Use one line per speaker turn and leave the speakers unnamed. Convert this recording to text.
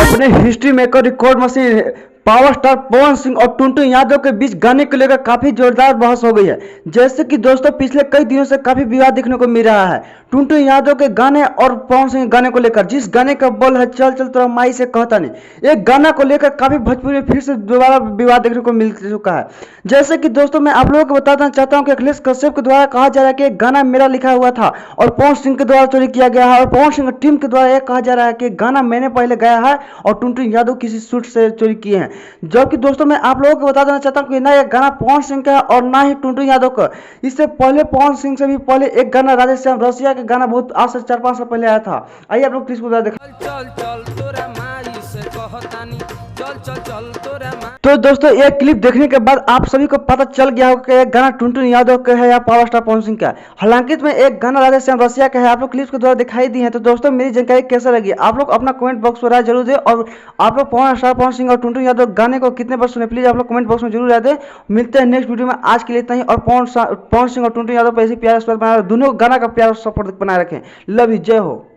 अपने history maker record machine power star Pawan Singh और टुनटुन यादव के बीच गाने को लेकर काफी जोरदार बहस हो गई है। जैसे कि दोस्तों पिछले कई दिनों से काफी विवाद देखने को मिल रहा है टुनटुन यादव के गाने और पवन सिंह गाने को लेकर। जिस गाने का बोल है चल चल तोरा माई से कहता नहीं, एक गाना को लेकर काफी भोजपुरी में फिर से दोबारा विवाद देखने को मिल चुका है। जैसे कि दोस्तों मैं आप लोगों को बताना चाहता हूं कि अखिलेश कश्यप के द्वारा कहा जा रहा है कि एक गाना मेरा लिखा हुआ था और पवन सिंह के द्वारा चोरी किया गया है, और पवन सिंह टीम के द्वारा यह कहा जा रहा है कि गाना मैंने पहले गाया है और टुनटुन यादव किसी शूट से चोरी किए हैं। जबकि दोस्तों मैं आप लोगों को बता देना चाहता हूं कि ना यह गाना पवन सिंह का है और ना ही टुनटुन यादव का। इससे पहले पवन सिंह से भी पहले एक गाना राधेश्याम रसिया का गाना बहुत आज से 4-5 साल पहले आया था। आइए आप लोग प्लीज को देखा। तो दोस्तों ये क्लिप देखने के बाद आप सभी को पता चल गया होगा कि एक गाना टुनटुन यादव का है या पावर स्टार पवन सिंह का है। हालांकि इसमें एक गाना राधेश्याम रसिया का है। आप लोग क्लिप्स के द्वारा दिखाई दी है। तो दोस्तों मेरी जानकारी कैसा लगी आप लोग अपना कमेंट बॉक्स में राय जरूर दें, और आप लोग पावर स्टार पवन सिंह और टुनटुन यादव गाने को कितने बार सुने प्लीज आप लोग कमेंट बॉक्स में जरूर राय दें। मिलते हैं नेक्स्ट वीडियो में, आज के लिए इतना ही। और पवन सिंह और टुनटुन यादव पर ऐसे प्यार बनाए, दोनों गाना का प्यार सपोर्ट बनाए रखें। लव यू, जय हो।